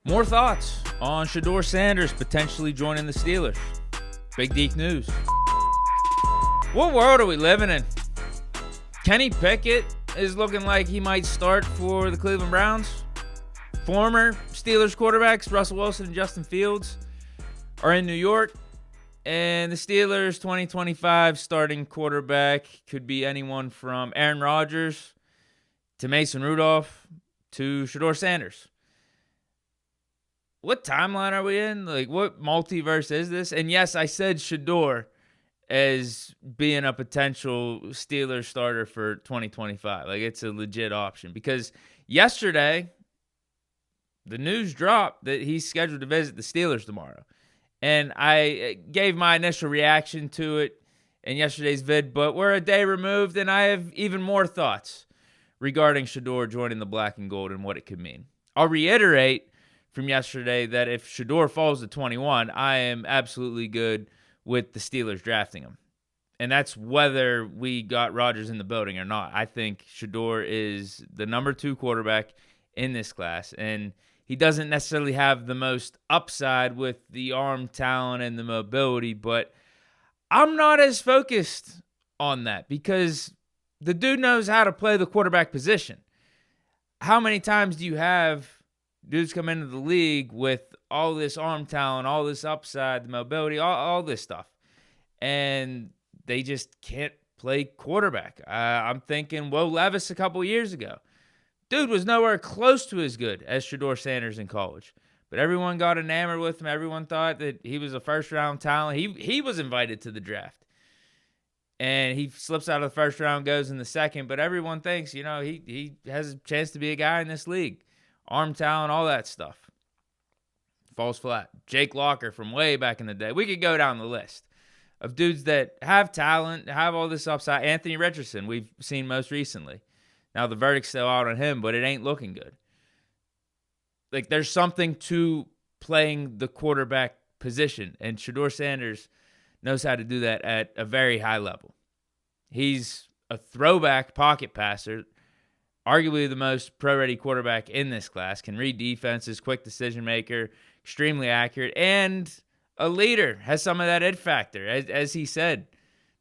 More thoughts on Shedeur Sanders potentially joining the Steelers. Big Deke news. What world are we living in? Kenny Pickett is looking like he might start for the Cleveland Browns. Former Steelers quarterbacks Russell Wilson and Justin Fields are in New York. And the Steelers 2025 starting quarterback could be anyone from Aaron Rodgers to Mason Rudolph to Shedeur Sanders. What timeline are we in? Like, what multiverse is this? And yes, I said Shedeur as being a potential Steelers starter for 2025. Like, it's a legit option. Because yesterday, the news dropped that he's scheduled to visit the Steelers tomorrow. And I gave my initial reaction to it in yesterday's vid, but we're a day removed, and I have even more thoughts regarding Shedeur joining the black and gold and what it could mean. I'll reiterate from yesterday that if Shedeur falls to 21, I am absolutely good with the Steelers drafting him. And that's whether we got Rodgers in the building or not. I think Shedeur is the number 2 quarterback in this class, and he doesn't necessarily have the most upside with the arm talent and the mobility, but I'm not as focused on that because the dude knows how to play the quarterback position. How many times do you have dudes come into the league with all this arm talent, all this upside, the mobility, all this stuff, and they just can't play quarterback? I'm thinking Will Levis a couple years ago. Dude was nowhere close to as good as Shedeur Sanders in college. But everyone got enamored with him. Everyone thought that he was a first-round talent. He was invited to the draft. And he slips out of the first round, goes in the second. But everyone thinks, he has a chance to be a guy in this league. Arm talent, all that stuff. Falls flat. Jake Locker from way back in the day. We could go down the list of dudes that have talent, have all this upside. Anthony Richardson, we've seen most recently. Now, the verdict's still out on him, but it ain't looking good. Like, there's something to playing the quarterback position, and Shedeur Sanders knows how to do that at a very high level. He's a throwback pocket passer, arguably the most pro-ready quarterback in this class, can read defenses, quick decision maker, extremely accurate, and a leader, has some of that it factor, as he said,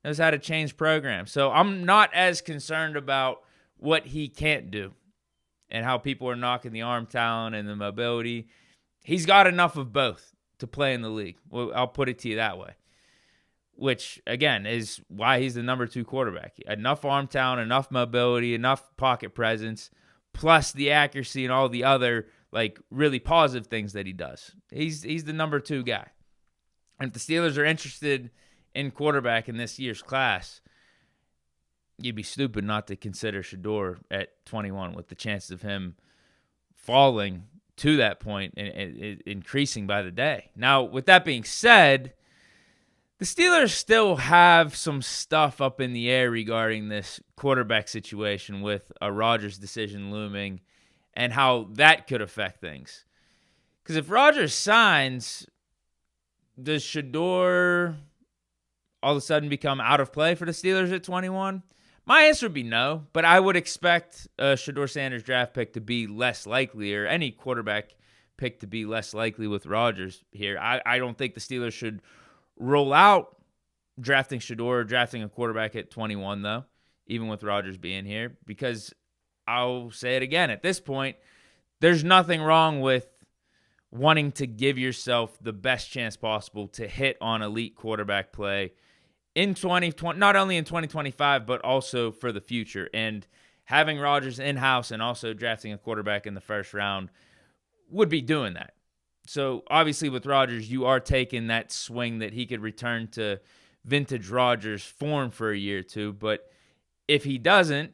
knows how to change programs. So I'm not as concerned about what he can't do and how people are knocking the arm talent and the mobility. He's got enough of both to play in the league. Well, I'll put it to you that way, which, again, is why he's the number 2 quarterback. Enough arm talent, enough mobility, enough pocket presence, plus the accuracy and all the other, really positive things that he does. He's the number 2 guy. And if the Steelers are interested in quarterback in this year's class, you'd be stupid not to consider Shedeur at 21 with the chances of him falling to that point and increasing by the day. Now, with that being said, the Steelers still have some stuff up in the air regarding this quarterback situation with a Rodgers decision looming and how that could affect things. Because if Rodgers signs, does Shedeur all of a sudden become out of play for the Steelers at 21? My answer would be no, but I would expect a Shedeur Sanders draft pick to be less likely, or any quarterback pick to be less likely with Rodgers here. I don't think the Steelers should roll out drafting Shedeur or drafting a quarterback at 21, though, even with Rodgers being here, because I'll say it again. At this point, there's nothing wrong with wanting to give yourself the best chance possible to hit on elite quarterback play in 2020, not only in 2025, but also for the future. And having Rodgers in-house and also drafting a quarterback in the first round would be doing that. So obviously with Rodgers, you are taking that swing that he could return to vintage Rodgers form for a year or two. But if he doesn't,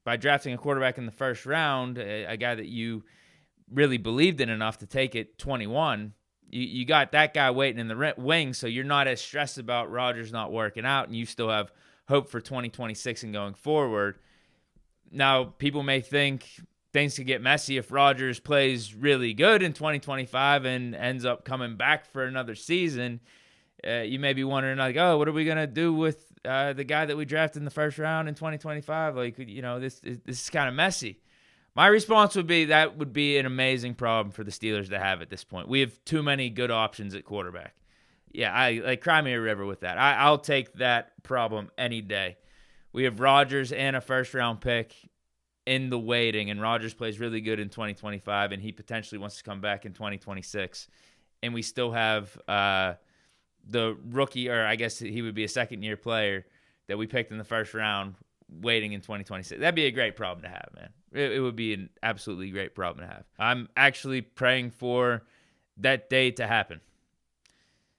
by drafting a quarterback in the first round, a guy that you really believed in enough to take it 21, you got that guy waiting in the wings, so you're not as stressed about Rodgers not working out, and you still have hope for 2026 and going forward. Now, people may think things could get messy if Rodgers plays really good in 2025 and ends up coming back for another season. You may be wondering, what are we going to do with the guy that we drafted in the first round in 2025? This is kind of messy. My response would be that would be an amazing problem for the Steelers to have at this point. We have too many good options at quarterback. Yeah, I like cry me a river with that. I'll take that problem any day. We have Rodgers and a first-round pick in the waiting, and Rodgers plays really good in 2025, and he potentially wants to come back in 2026. And we still have the rookie, or I guess he would be a second-year player that we picked in the first round waiting in 2026. That'd be a great problem to have, man. It would be an absolutely great problem to have. I'm actually praying for that day to happen.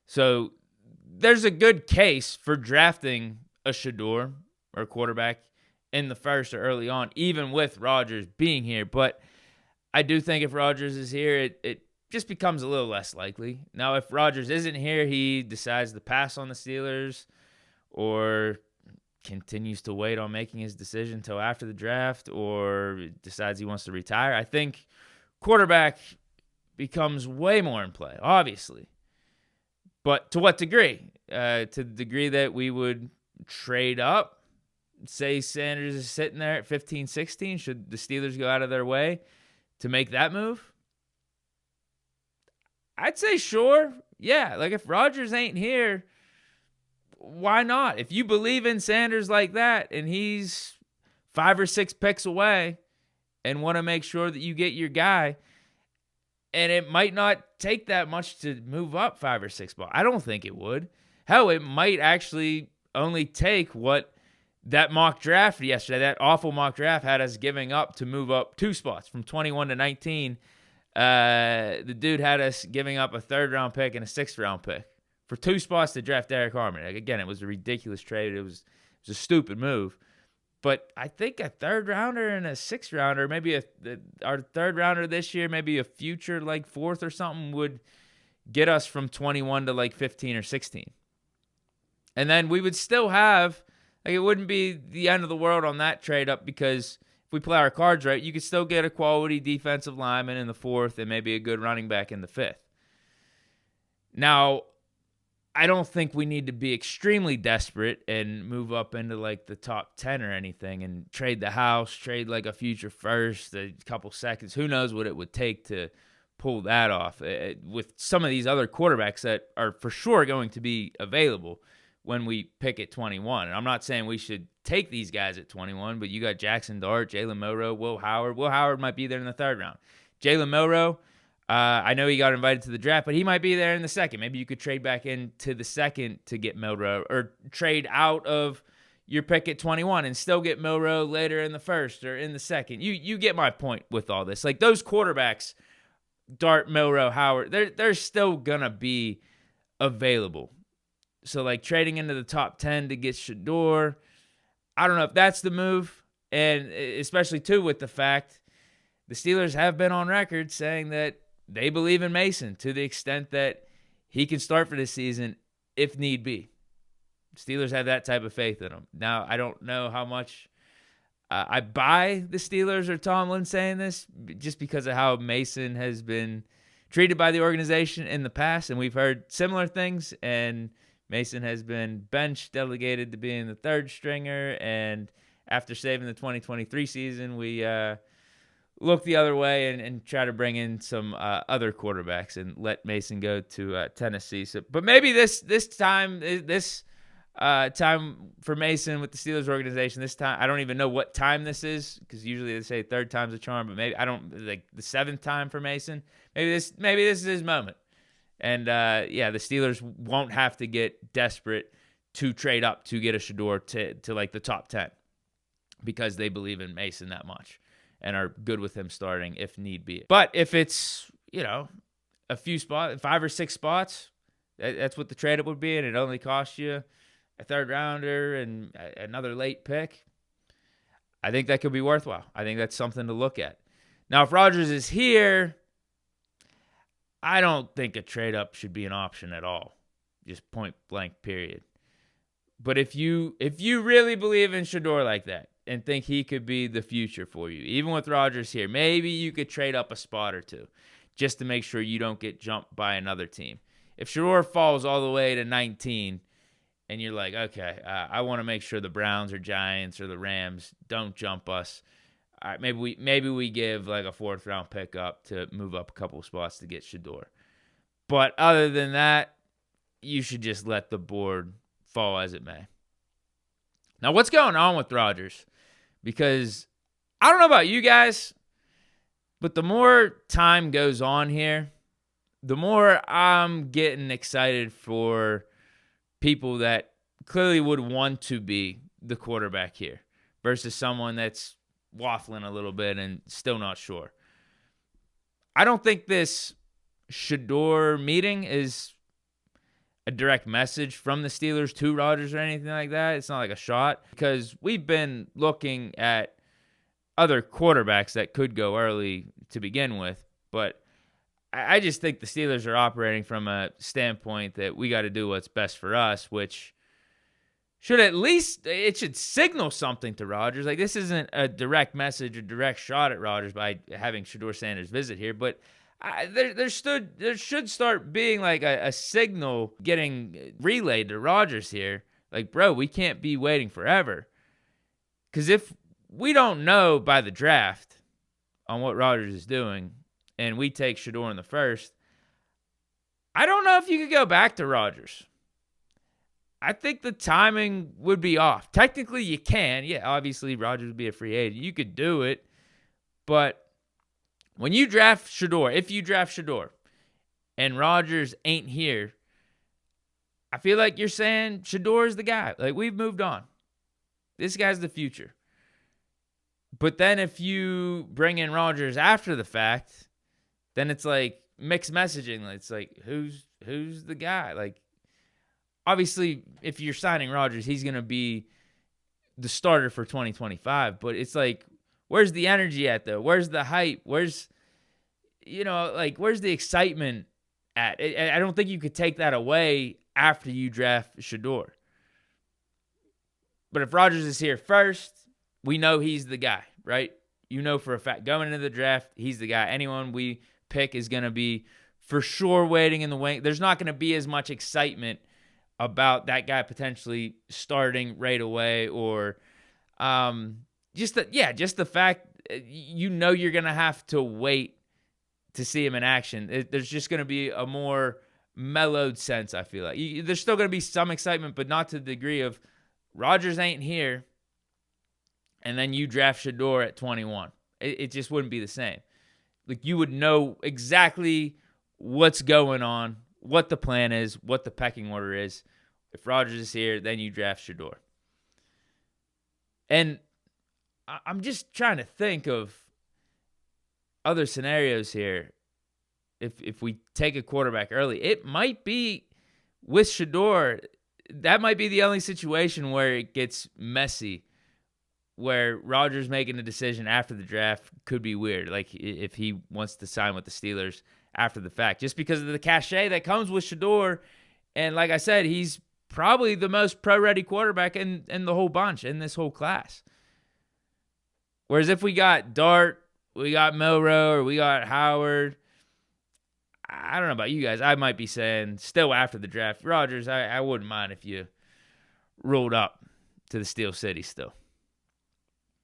So there's a good case for drafting a Shedeur or a quarterback in the first or early on, even with Rodgers being here. But I do think if Rodgers is here, it just becomes a little less likely. Now, if Rodgers isn't here, he decides to pass on the Steelers or continues to wait on making his decision until after the draft or decides he wants to retire. I think quarterback becomes way more in play, obviously. But to what degree? To the degree that we would trade up, say Sanders is sitting there at 15, 16, should the Steelers go out of their way to make that move? I'd say sure. Yeah, like if Rodgers ain't here, why not? If you believe in Sanders like that and he's 5 or 6 picks away and want to make sure that you get your guy, and it might not take that much to move up 5 or 6 spots. I don't think it would. Hell, it might actually only take what that mock draft yesterday, that awful mock draft, had us giving up to move up 2 spots from 21 to 19. The dude had us giving up a 3rd-round pick and a 6th-round pick for 2 spots to draft Derek Harmon. Like, again, it was a ridiculous trade. It was a stupid move. But I think a 3rd-rounder and a 6th-rounder, maybe our 3rd-rounder this year, maybe a future like 4th or something, would get us from 21 to like 15 or 16. And then we would still have, like, it wouldn't be the end of the world on that trade up, because if we play our cards right, you could still get a quality defensive lineman in the 4th and maybe a good running back in the 5th. Now, I don't think we need to be extremely desperate and move up into like the top 10 or anything and trade the house, trade like a future first, a couple seconds. Who knows what it would take to pull that off with some of these other quarterbacks that are for sure going to be available when we pick at 21. And I'm not saying we should take these guys at 21, but you got Jackson Dart, Jalen Milroe, Will Howard. Will Howard might be there in the 3rd round. Jalen Milroe, I know he got invited to the draft, but he might be there in the 2nd. Maybe you could trade back into the 2nd to get Milroe, or trade out of your pick at 21 and still get Milroe later in the 1st or in the 2nd. You get my point with all this. Like, those quarterbacks, Dart, Milroe, Howard, they're still going to be available. So, like, trading into the top 10 to get Shedeur, I don't know if that's the move. And especially, too, with the fact the Steelers have been on record saying that they believe in Mason to the extent that he can start for this season if need be. Steelers have that type of faith in him. Now, I don't know how much I buy the Steelers or Tomlin saying this, just because of how Mason has been treated by the organization in the past, and we've heard similar things, and Mason has been benched, delegated to being the 3rd stringer, and after saving the 2023 season, we look the other way and try to bring in some other quarterbacks and let Mason go to Tennessee. So, but maybe this time for Mason with the Steelers organization, this time, I don't even know what time this is, because usually they say 3rd time's a charm, but maybe, I don't, like the 7th time for Mason. Maybe this is his moment. And the Steelers won't have to get desperate to trade up to get a Shedeur to like the top 10, because they believe in Mason that much and are good with him starting if need be. But if it's, a few spots, 5 or 6 spots, that's what the trade-up would be, and it only costs you a 3rd rounder and another late pick, I think that could be worthwhile. I think that's something to look at. Now, if Rodgers is here, I don't think a trade-up should be an option at all. Just point blank, period. But if you really believe in Shedeur like that, and think he could be the future for you, even with Rodgers here, maybe you could trade up a spot or 2 just to make sure you don't get jumped by another team. If Shedeur falls all the way to 19 and you're like, okay, I want to make sure the Browns or Giants or the Rams don't jump us, all right, maybe we give like a 4th round pick up to move up a couple spots to get Shedeur. But other than that, you should just let the board fall as it may. Now, what's going on with Rodgers? Because I don't know about you guys, but the more time goes on here, the more I'm getting excited for people that clearly would want to be the quarterback here versus someone that's waffling a little bit and still not sure. I don't think this Shedeur meeting is a direct message from the Steelers to Rodgers or anything like that. It's not like a shot because we've been looking at other quarterbacks that could go early to begin with. But I just think the Steelers are operating from a standpoint that we got to do what's best for us, which should at least, it should signal something to Rodgers. Like, this isn't a direct message or direct shot at Rodgers by having Shedeur Sanders visit here, but there should start being like a signal getting relayed to Rodgers here. Like, bro, we can't be waiting forever. Because if we don't know by the draft on what Rodgers is doing and we take Shedeur in the first, I don't know if you could go back to Rodgers. I think the timing would be off. Technically, you can. Yeah, obviously, Rodgers would be a free agent. You could do it. But when you draft Shedeur, if you draft Shedeur, and Rodgers ain't here, I feel like you're saying Shedeur is the guy. Like, we've moved on. This guy's the future. But then if you bring in Rodgers after the fact, then it's like mixed messaging. It's like, who's the guy? Like, obviously, if you're signing Rodgers, he's going to be the starter for 2025. But it's like, where's the energy at, though? Where's the hype? Where's the excitement at? I don't think you could take that away after you draft Shedeur. But if Rodgers is here first, we know he's the guy, right? You know for a fact, going into the draft, he's the guy. Anyone we pick is going to be for sure waiting in the wing. There's not going to be as much excitement about that guy potentially starting right away, or just the fact you're going to have to wait to see him in action. There's just going to be a more mellowed sense, I feel like. There's still going to be some excitement, but not to the degree of Rodgers ain't here, and then you draft Shedeur at 21. It just wouldn't be the same. Like, you would know exactly what's going on, what the plan is, what the pecking order is. If Rodgers is here, then you draft Shedeur. And I'm just trying to think of other scenarios here. If we take a quarterback early, it might be with Shedeur. That might be the only situation where it gets messy, where Rodgers making a decision after the draft could be weird. Like, if he wants to sign with the Steelers after the fact, just because of the cachet that comes with Shedeur. And like I said, he's probably the most pro-ready quarterback in the whole bunch, in this whole class. Whereas if we got Dart, we got Milroe, or we got Howard, I don't know about you guys. I might be saying still after the draft, Rodgers, I wouldn't mind if you rolled up to the Steel City still.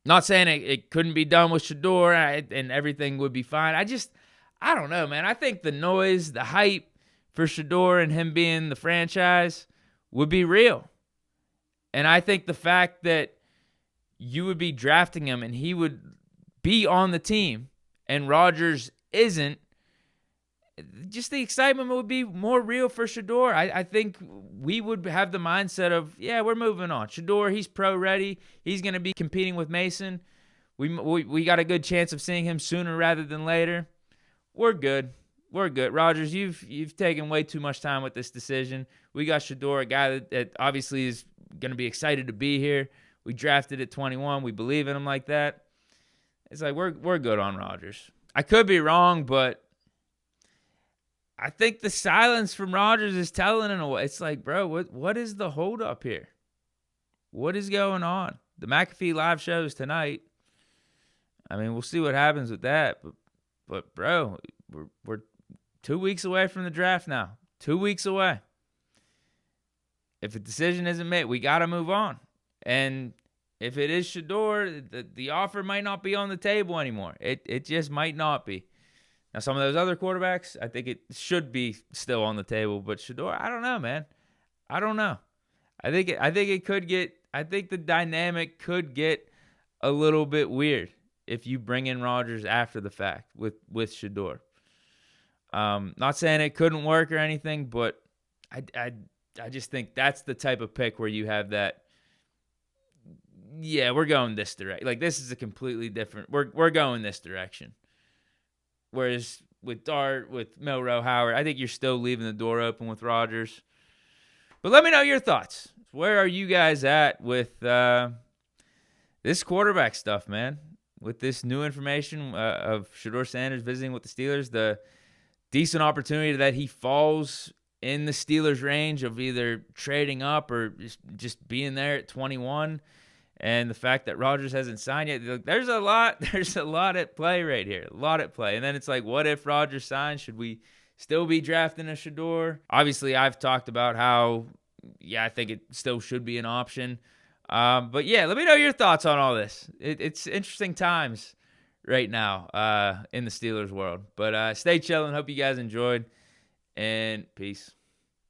Not saying it couldn't be done with Shedeur and everything would be fine. I don't know, man. I think the noise, the hype for Shedeur and him being the franchise would be real. And I think the fact that you would be drafting him and he would be on the team and Rodgers isn't, just the excitement would be more real for Shedeur. I think we would have the mindset of, yeah, we're moving on. Shedeur, he's pro-ready. He's going to be competing with Mason. We got a good chance of seeing him sooner rather than later. We're good. We're good. Rodgers, you've taken way too much time with this decision. We got Shedeur, a guy that obviously is going to be excited to be here. We drafted at 21. We believe in him like that. It's like we're good on Rodgers. I could be wrong, but I think the silence from Rodgers is telling in a way. It's like, bro, what is the holdup here? What is going on? The McAfee live show is tonight. I mean, we'll see what happens with that. But bro, we're 2 weeks away from the draft now. 2 weeks away. If a decision isn't made, we got to move on. And if it is Shedeur, the offer might not be on the table anymore. It just might not be. Now, some of those other quarterbacks, I think it should be still on the table. But Shedeur, I don't know, man. I don't know. I think it could get. I think the dynamic could get a little bit weird if you bring in Rodgers after the fact with Shedeur. Not saying it couldn't work or anything, but I just think that's the type of pick where you have that. Yeah, we're going this direction. Like, this is a completely different. We're going this direction. Whereas with Dart, with Milroe, Howard, I think you're still leaving the door open with Rodgers. But let me know your thoughts. Where are you guys at with this quarterback stuff, man? With this new information of Shedeur Sanders visiting with the Steelers, the decent opportunity that he falls in the Steelers' range of either trading up or just being there at 21, and the fact that Rodgers hasn't signed yet. There's a lot at play right here. A lot at play. And then it's like, what if Rodgers signs? Should we still be drafting a Shedeur? Obviously, I've talked about how, yeah, I think it still should be an option. But yeah, let me know your thoughts on all this. It's interesting times right now in the Steelers world. But stay chilling. Hope you guys enjoyed. And peace.